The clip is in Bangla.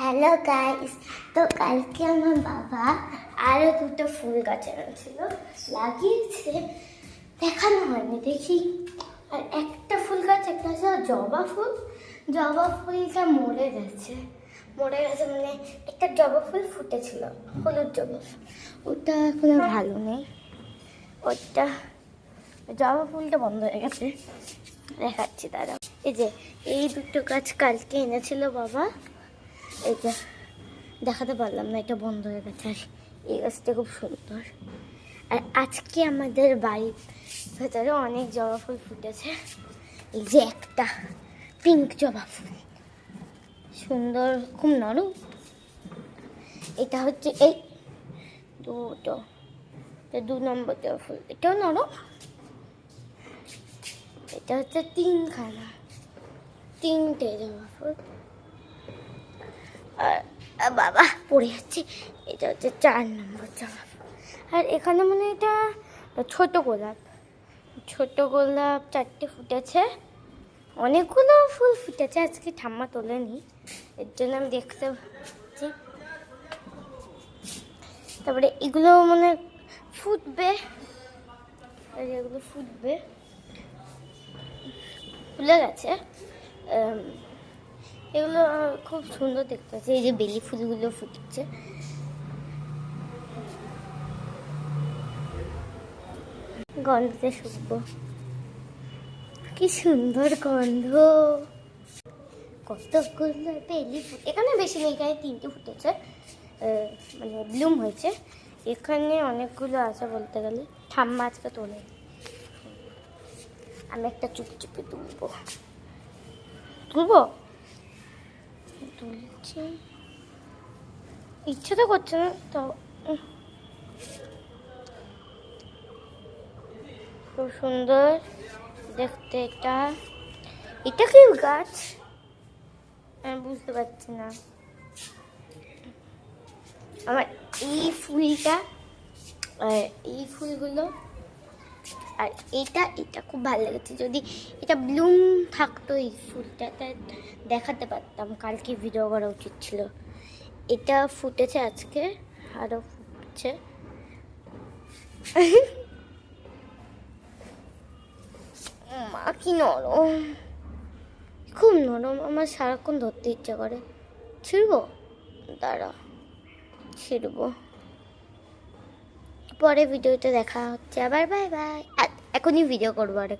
হ্যালো গাইস, তো কালকে আমার বাবা আরও দুটো ফুল গাছ এনেছিল, লাগিয়েছে, দেখানো হয়নি দেখি। আর একটা ফুল গাছ, একটা হচ্ছে জবা ফুল। জবা ফুলটা মরে গেছে মানে একটা জবা ফুল ফুটেছিল, হলুদ জবা ফুল, ওটা এখন আর ভালো নেই। ওটা জবা ফুলটা বন্ধ হয়ে গেছে, দেখাচ্ছি দাঁড়াও। এই যে এই দুটো গাছ কালকে এনেছিল বাবা, এই যে দেখাতে পারলাম না, এটা বন্ধ হয়ে গেছে। আর এই গাছটা খুব সুন্দর। আর আজকে আমাদের বাড়ির ভেতরে অনেক জবা ফুল ফুটেছে। এই যে একটা পিঙ্ক জবা ফুল, সুন্দর, খুব নরম। এটা হচ্ছে এই দুটো, দু নম্বর জবা ফুল, এটাও নরম। এটা হচ্ছে তিনটে জবা ফুল। আর বাবা পড়ে যাচ্ছে। এটা হচ্ছে 4 নম্বর জবা ফুল। আর এখানে এটা ছোট গোলাপ, 4টে ফুটেছে। অনেকগুলো ফুল ফুটেছে, আজকে ঠাম্মা তোলেনি, এর জন্য আমি দেখতে পাচ্ছি। তারপরে এগুলো ফুটবে, এগুলো ফুটবে, ফুলে গেছে। এগুলো খুব সুন্দর দেখতে পাচ্ছে। এই যে বেলি ফুলগুলো ফুটেছে। গন্ধতে শুকবো, কি সুন্দর গন্ধ। কতগুলো বেলি ফুল, এখানে বেশি নেই, এখানে 3টে ফুটেছে, ব্লুম হয়েছে। এখানে অনেকগুলো আছে বলতে গেলে, ঠাম্মা আজকে তোলে। আমি একটা চুপচুপে তুলছি, ইচ্ছে তো করছে না, তো খুব সুন্দর দেখতে। এটা কি গাছ আমি বুঝতে পারছি না। আমার এই ফুলটা, এই ফুলগুলো আর এটা খুব ভালো লেগেছে। যদি এটা ব্লুম থাকতো এই ফুলটা, দেখাতে পারতাম, কালকে ভিডিও করা উচিত ছিল। এটা ফুটেছে আজকে, আরও ফুটছে। মা কি নরম, খুব নরম, আমার সারাক্ষণ ধরতে ইচ্ছে করে। ছিড়বো, দাঁড়া, ছিড়বো। পরে ভিডিওতে দেখা হচ্ছে আবার, বাই বাই। এখনই ভিডিও করবো আরেকটা।